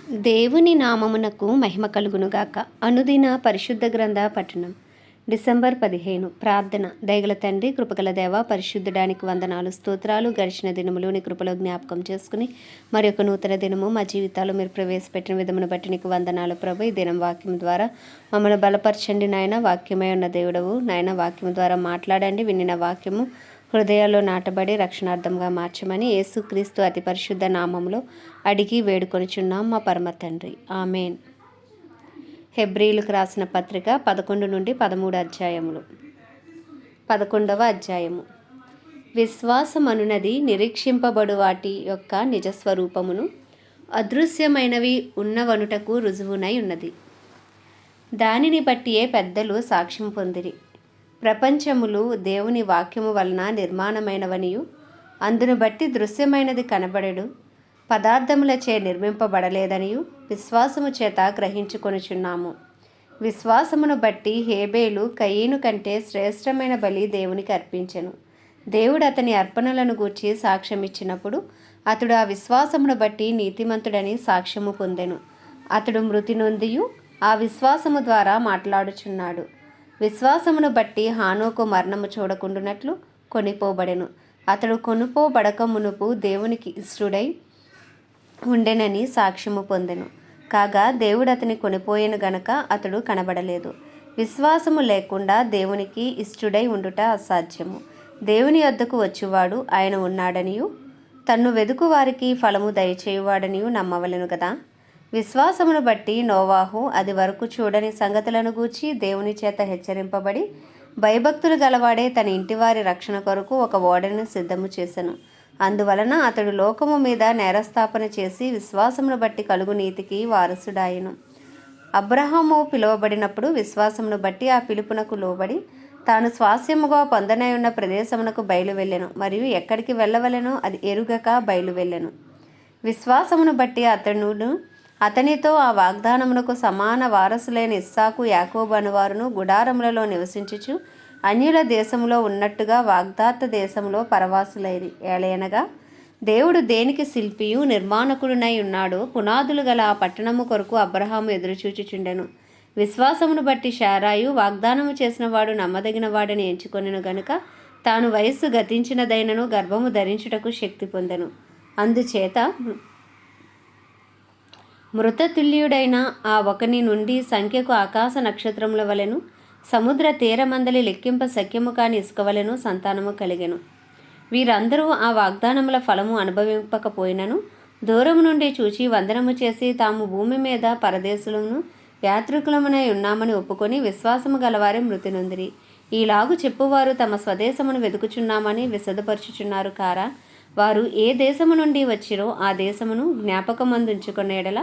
దేవుని నామమునకు మహిమ కలుగునుగాక. అనుదిన పరిశుద్ధ గ్రంథ పఠనం. డిసెంబర్ 15. ప్రార్థన. దయగల తండ్రి, కృపగల దేవ, పరిశుద్ధడానికి వందనాలు, స్తోత్రాలు. గడిచిన దినములు నీ కృపలో జ్ఞాపకం చేసుకుని మరి ఒక నూతన దినము మా జీవితాల్లో మీరు ప్రవేశపెట్టిన విధమును బట్టి నీకు వందనాలు ప్రభు. ఈ దినం వాక్యం ద్వారా మమ్మల్ని బలపరచండి నాయన. వాక్యమై ఉన్న దేవుడవు నాయన, వాక్యం ద్వారా మాట్లాడండి. వినిన వాక్యము హృదయాల్లో నాటబడి రక్షణార్థంగా మార్చమని యేసుక్రీస్తు అతి పరిశుద్ధ నామంలో అడిగి వేడుకొనిచున్నాం మా పరమ తండ్రి. ఆమెన్. హెబ్రీలకు రాసిన పత్రిక 11 నుండి 13 అధ్యాయములు. 11వ అధ్యాయము. విశ్వాసమనున్నది నిరీక్షింపబడు వాటి యొక్క నిజస్వరూపమును, అదృశ్యమైనవి ఉన్నవనుటకు రుజువునై ఉన్నది. దానిని బట్టియే పెద్దలు సాక్ష్యం పొందిరి. ప్రపంచములు దేవుని వాక్యము వలన నిర్మాణమైనవనియు, అందును బట్టి దృశ్యమైనది కనబడెడు పదార్థములచే నిర్మింపబడలేదనియు విశ్వాసము చేత గ్రహించుకొనుచున్నాము. విశ్వాసమును బట్టి హేబేలు కయీను కంటే శ్రేష్టమైన బలి దేవునికి అర్పించెను. దేవుడు అతని అర్పణలను గూర్చి సాక్ష్యమిచ్చినప్పుడు అతడు ఆ విశ్వాసమును బట్టి నీతిమంతుడని సాక్ష్యము పొందెను. అతడు మృతి నొందియు ఆ విశ్వాసము ద్వారా మాట్లాడుచున్నాడు. విశ్వాసమును బట్టి హానోకు మరణము చూడకుండునట్లు కొనిపోబడెను. అతడు కొనుపోబడక మునుపు దేవునికి ఇష్టుడై ఉండెనని సాక్ష్యము పొందెను. కాగా దేవుడు అతని కొనిపోయెను గనక అతడు కనబడలేదు. విశ్వాసము లేకుండా దేవునికి ఇష్టుడై ఉండుట అసాధ్యము. దేవుని యొద్దకు వచ్చువాడు ఆయన ఉన్నాడనియు, తన్ను వెదుకు వారికి ఫలము దయచేయువాడనియు నమ్మవలెను కదా. విశ్వాసమును బట్టి నోవాహు అది వరకు చూడని సంగతులను గూర్చి దేవుని చేత హెచ్చరింపబడి భయభక్తులు గలవాడే తన ఇంటివారి రక్షణ కొరకు ఒక ఓడను సిద్ధము చేసెను. అందువలన అతడు లోకము మీద నేరస్థాపన చేసి విశ్వాసమును బట్టి కలుగు నీతికి వారసుడాయెను. అబ్రహాము పిలువబడినప్పుడు విశ్వాసమును బట్టి ఆ పిలుపునకు లోబడి తాను స్వాస్యముగా పొందనై ప్రదేశమునకు బయలు వెళ్ళెను. మరియు ఎక్కడికి వెళ్ళవలెనో అది ఎరుగక బయలు వెళ్ళెను. విశ్వాసమును బట్టి అతనితో ఆ వాగ్దానమునకు సమాన వారసులైన ఇస్సాకు, యాకోబు అనువారును గుడారములలో నివసించుచు అన్యుల దేశములో ఉన్నట్టుగా వాగ్దాత దేశంలో పరవాసులైరి. ఏలయనగా దేవుడు దేనికి శిల్పియు నిర్మాణకుడునై ఉన్నాడో పునాదులు గల ఆ పట్టణము కొరకు అబ్రహాము ఎదురుచూచుచుండెను. విశ్వాసమును బట్టి శారాయు వాగ్దానము చేసిన వాడు నమ్మదగిన వాడని ఎంచుకొనెను గనుక తాను వయస్సు గతించినదైనను గర్భము ధరించుటకు శక్తి పొందెను. అందుచేత మృతతుల్యుడైన ఆ ఒకని నుండి సంఖ్యకు ఆకాశ నక్షత్రముల వలెను సముద్ర తీరమందలి లెక్కింప శక్యము కాని ఇసుక వలెను సంతానము కలిగెను. వీరందరూ ఆ వాగ్దానముల ఫలము అనుభవింపకపోయినను దూరము నుండి చూచి వందనము చేసి తాము భూమి మీద పరదేశులను యాత్రికులమునై ఉన్నామని ఒప్పుకొని విశ్వాసము గలవారి మృతి నొందిరి. ఈలాగు చెప్పువారు తమ స్వదేశమును వెతుకుచున్నామని విశదపరచుచున్నారు కారా. వారు ఏ దేశము నుండి వచ్చిరో ఆ దేశమును జ్ఞాపకమందుంచుకున్న ఎడల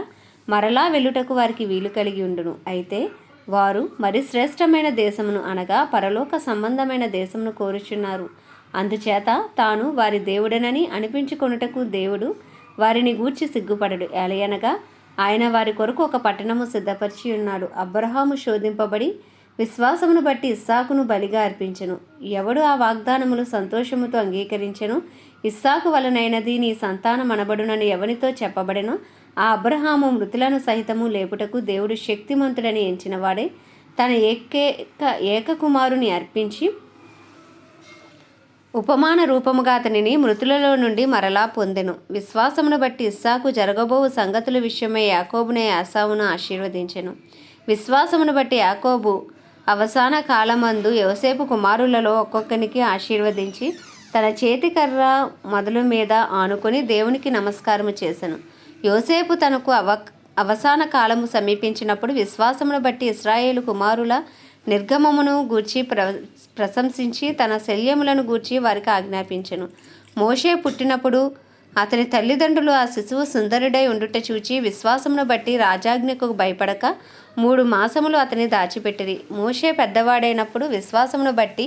మరలా వెళ్ళుటకు వారికి వీలు కలిగి ఉండును. అయితే వారు మరి శ్రేష్టమైన దేశమును అనగా పరలోక సంబంధమైన దేశమును కోరుచున్నారు. అందుచేత తాను వారి దేవుడనని అనిపించుకొనుటకు దేవుడు వారిని గూర్చి సిగ్గుపడడు. ఎలయనగా ఆయన వారి కొరకు ఒక పట్టణము సిద్ధపరిచి ఉన్నాడు. అబ్రహాము శోధింపబడి విశ్వాసమును బట్టి ఇస్సాకును బలిగా అర్పించెను. ఎవడు ఆ వాగ్దానములు సంతోషముతో అంగీకరించెను, ఇస్సాకు వలనైనది నీ సంతానం అనబడునని ఎవనితో చెప్పబడెనో ఆ అబ్రహాము మృతులను సహితము లేపుటకు దేవుడు శక్తిమంతుడని ఎంచినవాడే తన ఏకకుమారుని అర్పించి ఉపమాన రూపముగా అతనిని మృతులలో నుండి మరలా పొందెను. విశ్వాసమును బట్టి ఇస్సాకు జరగబోవు సంగతుల విషయమై యాకోబునే ఏసావును ఆశీర్వదించెను. విశ్వాసమును బట్టి యాకోబు అవసాన కాలమందు యోసేపు కుమారులలో ఒక్కొక్కనికి ఆశీర్వదించి తన చేతికర్ర మొదలు మీద ఆనుకొని దేవునికి నమస్కారము చేసెను. యోసేపు తనకు అవసాన కాలము సమీపించినప్పుడు విశ్వాసమును బట్టి ఇశ్రాయేలు కుమారుల నిర్గమమును గూర్చి ప్రశంసించి తన శల్యములను గూర్చి వారికి ఆజ్ఞాపించెను. మోషే పుట్టినప్పుడు అతని తల్లిదండ్రులు ఆ శిశువు సుందరుడై ఉండుట చూచి విశ్వాసమును బట్టి రాజాజ్ఞకు భయపడక 3 మాసములు అతని దాచిపెట్టిరి. మోషే పెద్దవాడైనప్పుడు విశ్వాసమును బట్టి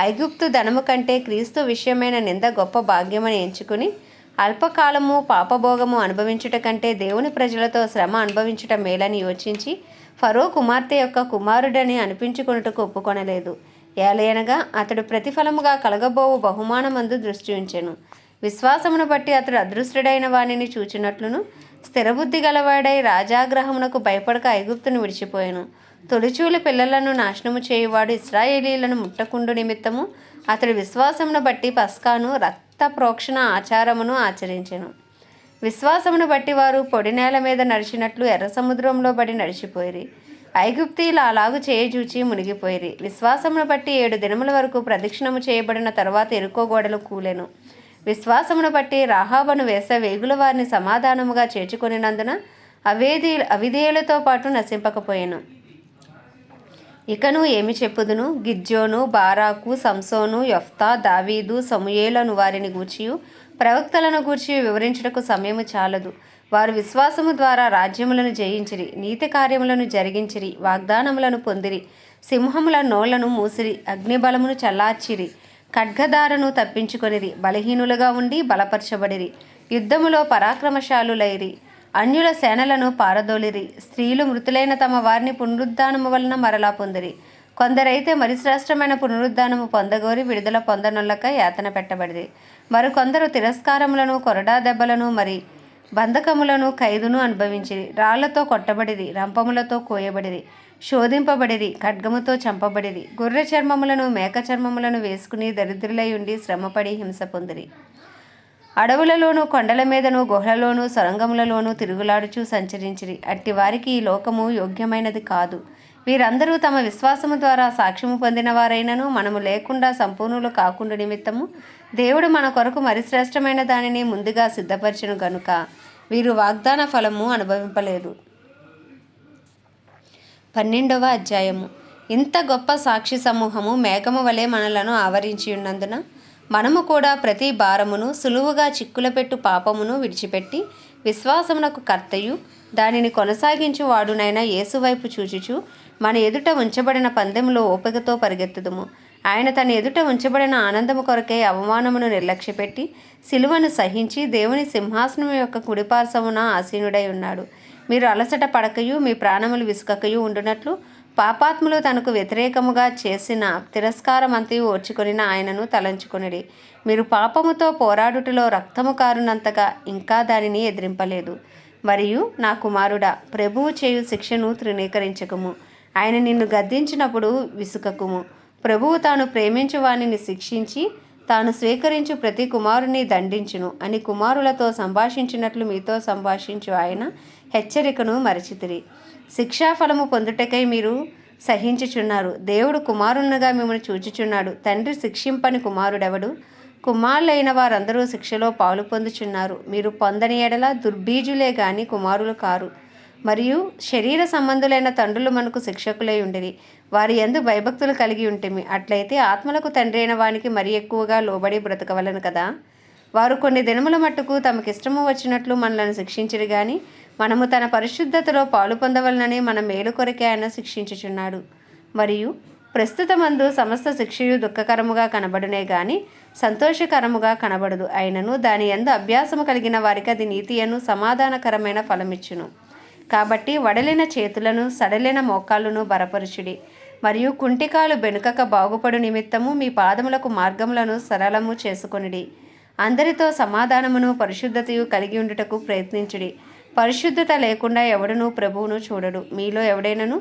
ఐగుప్తు ధనము కంటే క్రీస్తు విషయమైన నింద గొప్ప భాగ్యమని ఎంచుకుని అల్పకాలము పాపభోగము అనుభవించుట కంటే దేవుని ప్రజలతో శ్రమ అనుభవించుట మేలని యోచించి ఫరో కుమార్తె యొక్క కుమారుడని అనిపించుకొనుటకు ఒప్పుకొనలేదు. ఏలయనగా అతడు ప్రతిఫలముగా కలగబోవు బహుమానమందు దృష్టి ఉంచెను. విశ్వాసమును బట్టి అతడు అదృష్టుడైన వానిని చూచినట్లును స్థిరబుద్ధి గలవాడై రాజాగ్రహమునకు భయపడక ఐగుప్తును విడిచిపోయాను. తొలిచూలు పిల్లలను నాశనము చేయువాడు ఇశ్రాయేలీలను ముట్టకుండు నిమిత్తము అతడి విశ్వాసమును బట్టి పస్కాను రక్త ప్రోక్షణ ఆచారమును ఆచరించెను. విశ్వాసమును బట్టి వారు పొడి నేల మీద నడిచినట్లు ఎర్ర సముద్రంలో బడి నడిచిపోయిరి. ఐగుప్తీయులు అలాగు చేయజూచి మునిగిపోయిరి. విశ్వాసమును బట్టి 7 దినముల వరకు ప్రదక్షిణము చేయబడిన తరువాత ఎరుకో గోడలు కూలెను. విశ్వాసమును బట్టి రాహాబను వేగుల వారిని సమాధానముగా చేర్చుకొనినందున అవిధేయులతో పాటు నశింపకపోయాను. ఇకను ఏమి చెప్పుదును? గిద్యోను, బారాకు, సంసోను, యొఫ్తా, దావీదు, సమూయేలను వారిని గూర్చియు ప్రవక్తలను గూర్చి వివరించుటకు సమయము చాలదు. వారు విశ్వాసము ద్వారా రాజ్యములను జయించిరి, నీతి కార్యములను జరిగించిరి, వాగ్దానములను పొందిరి, సింహముల నోళ్లను మూసిరి, అగ్నిబలమును చల్లార్చిరి, ఖడ్గదారను తప్పించుకొనిరి, బలహీనులుగా ఉండి బలపరచబడిరి, యుద్ధములో పరాక్రమశాలులైరి, అన్యుల సేనలను పారదోలిరి, స్త్రీలు మృతులైన తమ వారిని పునరుద్ధానము వలన మరలా పొందిరి. కొందరైతే మరి శ్రేష్టమైన పునరుద్ధానము పొందగోరి విడుదల పొందనొల్లక యాతన పెట్టబడిరి. మరికొందరు తిరస్కారములను, కొరడా దెబ్బలను, మరి బంధకములను, ఖైదును అనుభవించిరి. రాళ్లతో కొట్టబడిరి, రంపములతో కోయబడిరి, శోధింపబడిరి, ఖడ్గముతో చంపబడిరి. గొర్రె చర్మములను, మేక చర్మములను వేసుకుని దరిద్రులై ఉండి శ్రమపడి హింస పొందిరి. అడవులలోను, కొండల మీదను, గుహలలోను, సొరంగములలోను తిరుగులాడుచూ సంచరించిరి. అట్టి వారికి ఈ లోకము యోగ్యమైనది కాదు. వీరందరూ తమ విశ్వాసము ద్వారా సాక్ష్యము పొందిన వారైనను మనము లేకుండా సంపూర్ణులు కాకుండా నిమిత్తము దేవుడు మన కొరకు మరి శ్రేష్టమైన దానిని ముందుగా సిద్ధపరచును గనుక వీరు వాగ్దాన ఫలము అనుభవింపలేదు. 12వ అధ్యాయము. ఇంత గొప్ప సాక్షి సమూహము మేఘము వలె మనలను ఆవరించి ఉన్నందున మనము కూడా ప్రతి భారమును సులువుగా చిక్కులపెట్టు పాపమును విడిచిపెట్టి విశ్వాసమునకు కర్తయు దానిని కొనసాగించు వాడునైన యేసువైపు చూచుచు మన ఎదుట ఉంచబడిన పందెములో ఓపికతో పరిగెత్తుదుము. ఆయన తన ఎదుట ఉంచబడిన ఆనందము కొరకే అవమానమును నిర్లక్ష్యపెట్టి సిలువను సహించి దేవుని సింహాసనం యొక్క కుడిపార్శ్వమున ఆసీనుడై ఉన్నాడు. మీరు అలసట పడకయు మీ ప్రాణములు విసుకకయు ఉండునట్లు పాపాత్ములు తనకు వ్యతిరేకముగా చేసిన తిరస్కారమంతయు ఓర్చుకొనిన ఆయనను తలంచుకొనిడి. మీరు పాపముతో పోరాడుటలో రక్తము కారునంతగా ఇంకా దానిని ఎదిరింపలేదు. మరియు నా కుమారుడా, ప్రభువు చేయు శిక్షను తృణీకరించకుము. ఆయన నిన్ను గద్దించినప్పుడు విసుకకుము. ప్రభువు తాను ప్రేమించు వానిని శిక్షించి తాను స్వీకరించు ప్రతి కుమారుని దండించును అని కుమారులతో సంభాషించినట్లు మీతో సంభాషించు ఆయన హెచ్చరికను మరచితిరి. శిక్షాఫలము పొందుటకై మీరు సహించుచున్నారు. దేవుడు కుమారునిగా మిమ్మల్ని చూచుచున్నాడు. తండ్రి శిక్షింపని కుమారుడెవడు? కుమారులైన వారందరూ శిక్షలో పాలు పొందుచున్నారు. మీరు పొందని ఎడల దుర్బీజులే గాని కుమారులు కారు. మరియు శరీర సంబంధులైన తండ్రులు మనకు శిక్షకులై ఉండిరి. వారి యందు భయభక్తులు కలిగి ఉంటిమి. అట్లయితే ఆత్మలకు తండ్రి అయిన వానికి మరి ఎక్కువగా లోబడి బ్రతకవలను కదా. వారు కొన్ని దినముల మట్టుకు తమకిష్టము వచ్చినట్లు మనలను శిక్షించిరి గాని మనము తన పరిశుద్ధతలో పాలు పొందవలనని మన మేలు కొరకే ఆయన శిక్షించుచున్నాడు. మరియు ప్రస్తుతమందు సమస్త శిక్షయు దుఃఖకరముగా కనబడునే గాని సంతోషకరముగా కనబడదు. అయినను దాని యందు అభ్యాసము కలిగిన వారికి అది నీతియను సమాధానకరమైన ఫలమిచ్చును. కాబట్టి వడలిన చేతులను సడలిన మోకాళ్ళను బలపరచుడి. మరియు కుంటికాలు బెనుకక బాగుపడు నిమిత్తము మీ పాదములకు మార్గములను సరళము చేసుకొనిడి. అందరితో సమాధానమును పరిశుద్ధతయు కలిగి ఉండుటకు ప్రయత్నించుడి. పరిశుద్ధత లేకుండా ఎవడునూ ప్రభువును చూడడు. మీలో ఎవడైనను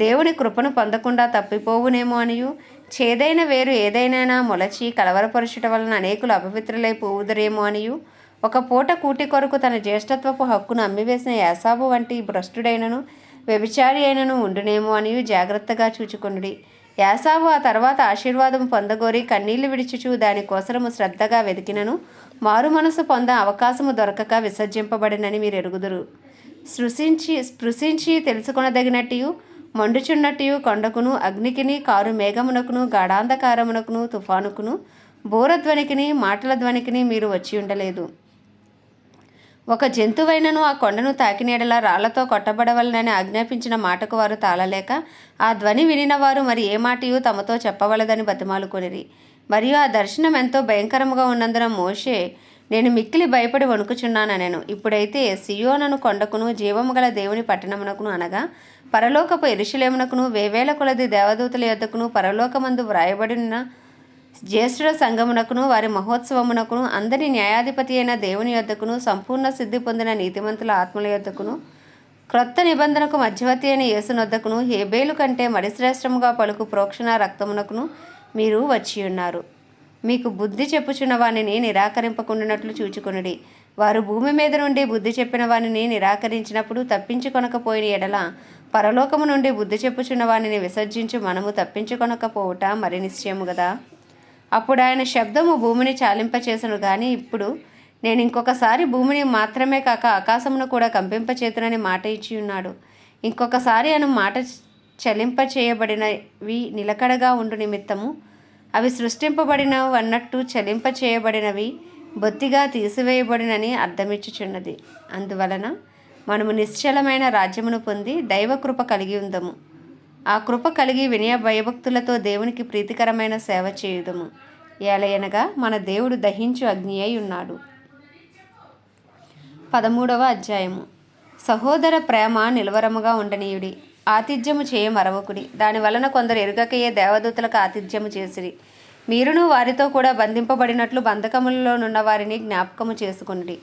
దేవుని కృపను పొందకుండా తప్పిపోవునేమో అనియు చేదైన వేరు ఏదైనా మొలచి కలవరపరుచుట వలన అనేకులు అపవిత్రులై పోవుదరేమో అనియు ఒక పూట కూటి కొరకు తన జ్యేష్ఠత్వపు హక్కును అమ్మివేసిన యాసాబు వంటి భ్రష్టుడైనను వ్యభిచారి అయినను ఉండునేమో అనియు జాగ్రత్తగా చూచుకొనుడి. యాసావు ఆ తర్వాత ఆశీర్వాదము పొందగోరి కన్నీళ్లు విడిచుచు దానికోసరము శ్రద్ధగా వెతికినను మారు మనసు పొంద అవకాశము దొరకక విసర్జింపబడినని మీరు ఎరుగుదురు. స్పృశించి తెలుసుకొనదగినట్టు మండుచున్నట్టు కొండకును అగ్నికిని కారు మేఘమునకును గాఢాంధకారమునకును తుఫానుకును బోరధ్వనికిని మాటల ధ్వనికిని మీరు వచ్చి ఉండలేదు. ఒక జంతువైనను ఆ కొండను తాకినేడలా రాళ్లతో కొట్టబడవలనని ఆజ్ఞాపించిన మాటకు వారు తాళలేక ఆ ధ్వని వినినవారు మరి ఏ మాటయు తమతో చెప్పవలదని బతిమాలుకొనిరి. మరియు ఆ దర్శనం ఎంతో భయంకరముగా ఉన్నందున మోషే నేను మిక్కిలి భయపడి వణుకుచున్నానెను. ఇప్పుడైతే సియోనను కొండకును జీవము గల దేవుని పట్టణమునకును అనగా పరలోకపు యెరూషలేమునకును వేవేల కొలది దేవదూతల యొద్దకును పరలోకమందు వ్రాయబడిన జ్యేష్ఠుల సంఘమునకును వారి మహోత్సవమునకును అందరి న్యాయాధిపతి అయిన దేవుని యొద్దకును సంపూర్ణ సిద్ధి పొందిన నీతిమంతుల ఆత్మల యొద్దకును క్రొత్త నిబంధనకు మధ్యవర్తి అయిన యేసునొద్దకును హేబేలు కంటే మరిశ్రేష్టముగా పలుకు ప్రోక్షణ రక్తమునకును మీరు వచ్చి ఉన్నారు. మీకు బుద్ధి చెప్పుచున్న వానిని నిరాకరింపకుండానట్లు చూచుకొనుడి. వారు భూమి మీద నుండి బుద్ధి చెప్పిన వానిని నిరాకరించినప్పుడు తప్పించుకొనకపోయిన ఎడల పరలోకము నుండి బుద్ధి చెప్పుచున్న వానిని విసర్జించి మనము తప్పించుకొనకపోవుట మరి నిశ్చయము కదా. అప్పుడు ఆయన శబ్దము భూమిని చాలింపచేసను. కానీ ఇప్పుడు నేను ఇంకొకసారి భూమిని మాత్రమే కాక ఆకాశమును కూడా కంపింపచేతునని మాట ఇచ్చి ఉన్నాడు. ఇంకొకసారి ఆయన మాట చలింపచేయబడినవి నిలకడగా ఉండు నిమిత్తము అవి సృష్టింపబడినవి అన్నట్టు చలింపచేయబడినవి బొత్తిగా తీసివేయబడినని అర్థమిచ్చుచున్నది. అందువలన మనము నిశ్చలమైన రాజ్యమును పొంది దైవకృప కలిగి ఉందము. ఆ కృప కలిగి వినయ భయభక్తులతో దేవునికి ప్రీతికరమైన సేవ చేయుదము. ఏలయనగా మన దేవుడు దహించు అగ్ని అయి ఉన్నాడు. 13వ అధ్యాయము. సహోదర ప్రేమ నిలవరముగా ఉండనీయుడి. ఆతిథ్యము చేయ మరవకుడి. దాని వలన కొందరు ఎరుగకయే దేవదూతలకు ఆతిథ్యము చేసిరి. మీరును వారితో కూడా బంధింపబడినట్లు బంధకములలోనున్న వారిని జ్ఞాపకము చేసుకునుడి.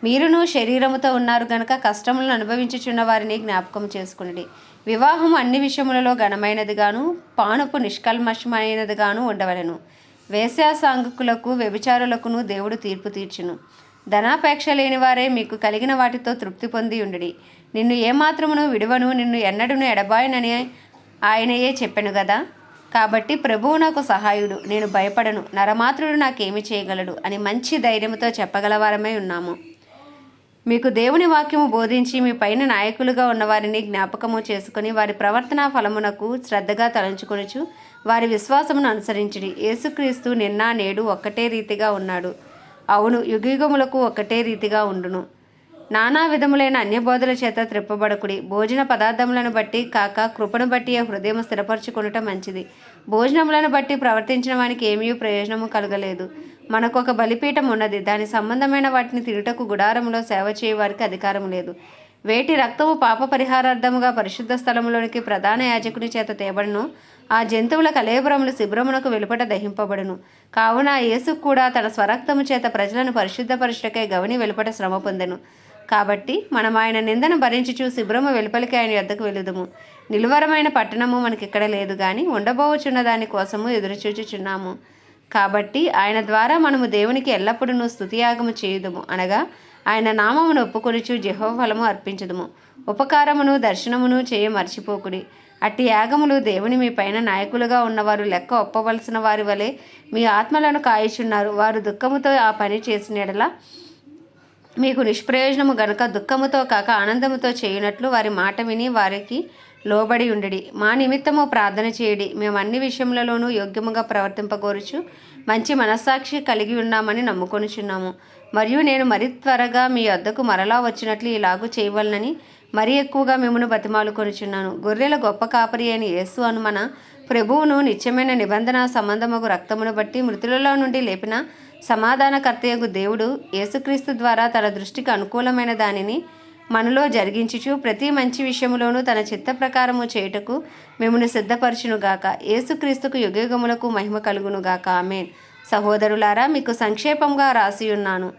మీరును శరీరముతో ఉన్నారు గనుక కష్టములను అనుభవించుచున్న వారిని జ్ఞాపకం చేసుకునుడి. వివాహం అన్ని విషయములలో ఘనమైనదిగాను పానుపు నిష్కల్మషమైనదిగాను ఉండవలెను. వేశ్యాసాంగుకులకు వ్యభిచారులకును దేవుడు తీర్పు తీర్చును. ధనాపేక్ష లేని వారే మీకు కలిగిన వాటితో తృప్తి పొంది ఉండుడి. నిన్ను ఏమాత్రమును విడువను, నిన్ను ఎన్నడూను ఎడబాయనని ఆయనయే చెప్పెను గదా. కాబట్టి ప్రభువు నాకు సహాయుడు, నేను భయపడను, నరమాత్రుడు నాకేమి చేయగలడు అని మంచి ధైర్యంతో చెప్పగలవారమై ఉన్నాము. మీకు దేవుని వాక్యము బోధించి మీ పైన నాయకులుగా ఉన్నవారిని జ్ఞాపకము చేసుకుని వారి ప్రవర్తనా ఫలమునకు శ్రద్ధగా తలంచుకొనుచు వారి విశ్వాసమును అనుసరించుడి. యేసుక్రీస్తు నిన్న నేడు ఒక్కటే రీతిగా ఉన్నాడు. అవును, యుగయుగములకు ఒక్కటే రీతిగా ఉండును. నానా విధములైన అన్యబోధల చేత త్రిప్పబడకుడి. భోజన పదార్థములను బట్టి కాక కృపను బట్టి హృదయం స్థిరపరచుకొనుట మంచిది. భోజనములను బట్టి ప్రవర్తించిన వానికి ఏమీ ప్రయోజనము కలగలేదు. మనకు ఒక బలిపీఠం ఉన్నది, దాని సంబంధమైన వాటిని తిరుటకు గుడారములో సేవ చేయవారికి అధికారం లేదు. వేటి రక్తము పాప పరిహారార్థముగా పరిశుద్ధ స్థలములోనికి ప్రధాన యాజకుని చేత తేబడును, ఆ జంతువుల కళేబరములు శిబిరమునకు వెలుపట దహింపబడును. కావున యేసు కూడా తన స్వరక్తము చేత ప్రజలను పరిశుద్ధపరచుటకై గవిని వెలుపట శ్రమ పొందెను. కాబట్టి మనం ఆయన నిందను భరించుచు శిబిరము వెలుపలికి ఆయన యొద్దకు వెలుదుము. నిలువరమైన పట్టణము మనకిక్కడ లేదు, కానీ ఉండబోచున్న దాని కోసము ఎదురుచూచుచున్నాము. కాబట్టి ఆయన ద్వారా మనము దేవునికి ఎల్లప్పుడూ స్తుతియాగము చేయుదుము, అనగా ఆయన నామమును ఒప్పుకొనుచు యెహోవా ఫలము అర్పించుదుము. ఉపకారమును దర్శనమును చేయ మర్చిపోకుడి. అట్టి యాగములు దేవుని మీ పైన నాయకులుగా ఉన్నవారు లెక్క ఒప్పవలసిన వారి వలె మీ ఆత్మలను కాయిచున్నారు. వారు దుఃఖముతో ఆ పని చేసిన యెడల మీకు నిష్ప్రయోజనము గనుక దుఃఖముతో కాక ఆనందముతో చేయునట్లు వారి మాట విని వారికి లోబడి ఉండిడి. మా నిమిత్తము ప్రార్థన చేయుడి. మేము అన్ని విషయములలోనూ యోగ్యముగా ప్రవర్తింపగోరుచు మంచి మనస్సాక్షి కలిగి ఉన్నామని నమ్ముకొనుచున్నాము. మరియు నేను మరి త్వరగా మీ వద్దకు మరలా వచ్చినట్లు ఇలాగూ చేయవలనని మరీ ఎక్కువగా మిమ్మను బతిమాలుకొనుచున్నాను. గొర్రెల గొప్ప కాపరి అయిన యేసు అను మన ప్రభువును నిత్యమైన నిబంధన సంబంధముకు రక్తమును బట్టి మృతులలో నుండి లేపిన సమాధానకర్తయగు దేవుడు యేసుక్రీస్తు ద్వారా తన దృష్టికి అనుకూలమైన దానిని మనలో జరిగించుచు ప్రతి మంచి విషయములోనూ తన చిత్త ప్రకారము చేయుటకు మిమ్మల్ని సిద్ధపరచునుగాక. యేసుక్రీస్తుకు యుగయుగములకు మహిమ కలుగునుగాక. ఆమేన్. సహోదరులారా, మీకు సంక్షేపంగా రాసి ఉన్నాను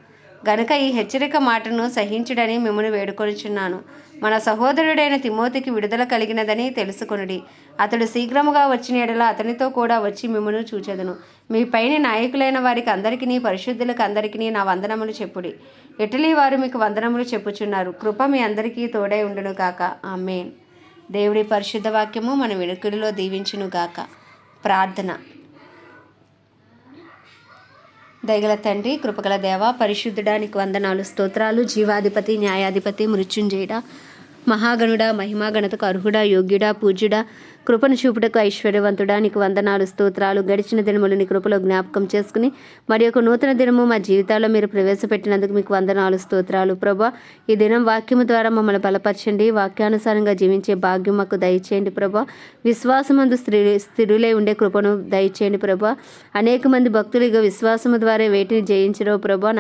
గనుక ఈ హెచ్చరిక మాటను సహించుడని మిమ్మల్ని వేడుకొనుచున్నాను. మన సహోదరుడైన తిమోతికి విడుదల కలిగినదని తెలుసుకొనుడి. అతడు శీఘ్రముగా వచ్చిన యెడల అతనితో కూడా వచ్చి మిమ్మల్ని చూచెదను. మీ పైన నాయకులైన వారికి అందరికీ పరిశుద్ధులకు అందరికీ నా వందనములు చెప్పుడి. ఇటలీ వారు మీకు వందనములు చెప్పుచున్నారు. కృప మీ అందరికీ తోడై ఉండును గాక. ఆమేన్. దేవుడి పరిశుద్ధ వాక్యము మన వినుకుడిలో దీవించును గాక. ప్రార్థన. దయగల తండ్రి, కృపగల దేవ, పరిశుద్ధుడా, నీకు వందనాలు, స్తోత్రాలు. జీవాధిపతి, న్యాయాధిపతి, మృత్యుంజయుడా, మహాగణుడా, మహిమాగణతకు అర్హుడా, యోగ్యుడా, పూజ్యుడా, కృపను చూపుటకు ఐశ్వర్యవంతుడా, నీకు వందనాలు, స్తోత్రాలు. గడిచిన దినములు నీ కృపలో జ్ఞాపకం చేసుకుని మరి ఒక నూతన దినము మా జీవితాల్లో మీరు ప్రవేశపెట్టినందుకు మీకు వందనాలు, స్తోత్రాలు. ప్రభా, ఈ దినం వాక్యము ద్వారా మమ్మల్ని బలపరచండి. వాక్యానుసారంగా జీవించే భాగ్యం మాకు దయచేయండి ప్రభా. విశ్వాసమందు స్థిరులై ఉండే కృపను దయచేయండి ప్రభా. అనేక మంది భక్తులు ఇక విశ్వాసము ద్వారా వేటిని జయించరో ప్రభా.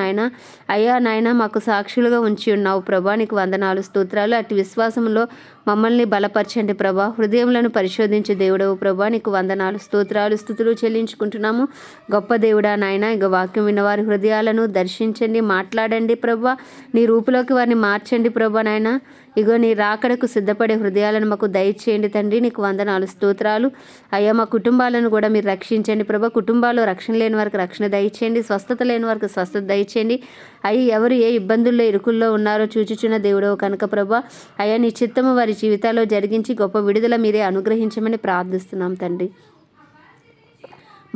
నాయన మాకు సాక్షులుగా ఉంచి ఉన్నావు ప్రభా. నీకు వందనాలు, స్తోత్రాలు. అట్టి విశ్వాసంలో మమ్మల్ని బలపరచండి ప్రభా. హృదయములను పరిశోధించే దేవుడవు ప్రభా, నీకు వందనాలు, స్తోత్రాలు, స్తుతులు చెల్లించుకుంటున్నాము. గొప్ప దేవుడా నాయన, ఇక వాక్యం విన్నవారి హృదయాలను దర్శించండి, మాట్లాడండి ప్రభా. నీ రూపులోకి వారిని మార్చండి ప్రభా నాయన. ఇగో నీ రాకడకు సిద్ధపడే హృదయాలను మాకు దయచేయండి తండ్రి. నీకు వందనాలు, స్తోత్రాలు. అయ్యా మా కుటుంబాలను కూడా మీరు రక్షించండి ప్రభా. కుటుంబాల్లో రక్షణ లేని వారికి రక్షణ దయచేయండి, స్వస్థత లేని వారికి స్వస్థత దయచేయండి. అయ్యి ఎవరు ఏ ఇబ్బందుల్లో ఇరుకుల్లో ఉన్నారో చూచుచున్న దేవుడవు కనుక ప్రభా, అయ్యా నీ చిత్తము వారి జీవితాల్లో జరిగించి గొప్ప విడుదల మీరే అనుగ్రహించమని ప్రార్థిస్తున్నాం తండ్రి.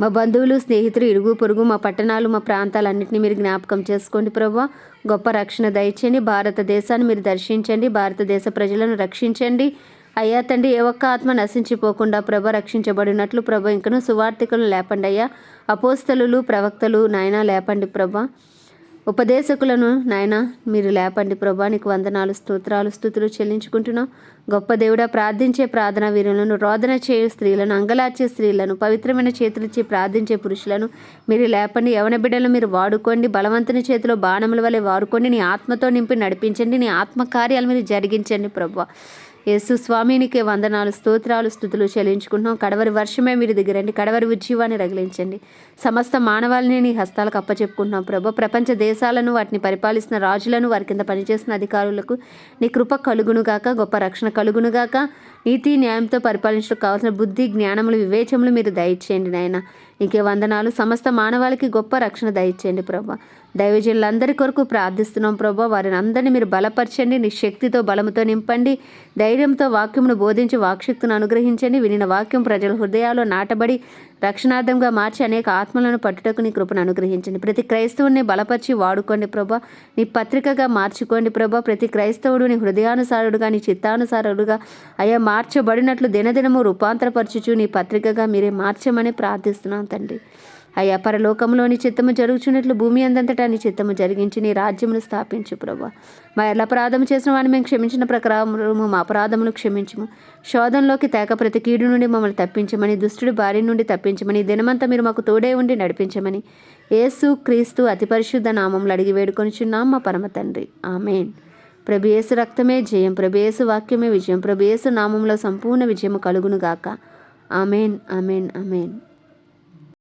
మా బంధువులు, స్నేహితులు, ఇరుగు పొరుగు, మా పట్టణాలు, మా ప్రాంతాలన్నింటినీ మీరు జ్ఞాపకం చేసుకోండి ప్రభా. గొప్ప రక్షణ దయచేయండి. భారతదేశాన్ని మీరు దర్శించండి, భారతదేశ ప్రజలను రక్షించండి. అయ్యా తండ్రి, ఏ ఒక్క ఆత్మ నశించిపోకుండా ప్రభ రక్షించబడినట్లు ప్రభ ఇంకను సువార్థికులను లేపండి అయ్యా. అపోస్తలులు, ప్రవక్తలు నాయన లేపండి ప్రభ. ఉపదేశకులను నాయన మీరు లేపండి ప్రభా. నీకు వందనాలు, స్తోత్రాలు, స్తుతులు చెల్లించుకుంటున్నాం. గొప్ప దేవుడా, ప్రార్థించే ప్రార్థనా వీరులను, రోదన చేయు స్త్రీలను, అంగలార్చే స్త్రీలను, పవిత్రమైన చేతులిచ్చి ప్రార్థించే పురుషులను మీరు లేపండి. యవన బిడ్డలను మీరు వాడుకోండి. బలవంతుని చేతిలో బాణముల వలె వాడుకోండి. నీ ఆత్మతో నింపి నడిపించండి. నీ ఆత్మకార్యాలు మీరు జరిగించండి ప్రభా. యేసు స్వామినికే వందనాలు, స్తోత్రాలు, స్తుతులు చెల్లించుకుంటున్నాం. కడవరి వర్షమే మీరు దిగరండి, కడవరి ఉజ్జీవాన్ని రగిలించండి. సమస్త మానవాళిని నీ హస్తాలకు అప్పచెప్పుకుంటున్నాం ప్రభా. ప్రపంచ దేశాలను, వాటిని పరిపాలిస్తున్న రాజులను, వారి కింద పనిచేస్తున్న అధికారులకు నీ కృప కలుగునుగాక, గొప్ప రక్షణ కలుగునుగాక. నీతి న్యాయంతో పరిపాలించడానికి కావాల్సిన బుద్ధి, జ్ఞానములు, వివేచములు మీరు దయచేయండి నాయన. నీకే వందనాలు. సమస్త మానవాళికి గొప్ప రక్షణ దయచేయండి ప్రభా. దైవజనులందరి కొరకు ప్రార్థిస్తున్నాం ప్రభా. వారిని అందరినీ మీరు బలపరచండి. నీ శక్తితో, బలముతో నింపండి. ధైర్యంతో వాక్యమును బోధించి వాక్శక్తిని అనుగ్రహించండి. వినిన వాక్యం ప్రజల హృదయాల్లో నాటబడి రక్షణార్థంగా మార్చి అనేక ఆత్మలను పట్టుటకు నీ కృపను అనుగ్రహించండి. ప్రతి క్రైస్తవుని బలపరిచి వాడుకోండి ప్రభా. నీ పత్రికగా మార్చుకోండి ప్రభా. ప్రతి క్రైస్తవుడు నీ హృదయానుసారుడుగా, నీ చిత్తానుసారుడుగా అయ్యా మార్చబడినట్లు దినదినము రూపాంతరపరచుచు నీ పత్రికగా మీరే మార్చమని ప్రార్థిస్తున్నాం తండ్రి. అయ్యా పరలోకంలో నీ చిత్తము జరుగుచున్నట్లు భూమి అందంతటా నీ చిత్తము జరిగించి నీ రాజ్యమును స్థాపించు ప్రభా. మా ఎలా అపరాధం చేసిన వాడిని మేము క్షమించిన ప్రకారము మా అపరాధములు క్షమించము. శోధంలోకి తేక ప్రతి కీడు నుండి మమ్మల్ని తప్పించమని, దుష్టుడి బారి నుండి తప్పించమని, దినమంతా మీరు మాకు తోడే ఉండి నడిపించమని యేసు క్రీస్తు అతి పరిశుద్ధ నామములు అడిగి వేడుకొనిచున్నాం మా పరమ తండ్రి. ఆమెన్. ప్రభు యేసు రక్తమే జయం, ప్రభు యేసు వాక్యమే విజయం, ప్రభు యేసు నామంలో సంపూర్ణ విజయము కలుగునుగాక. Amen, amen, amen.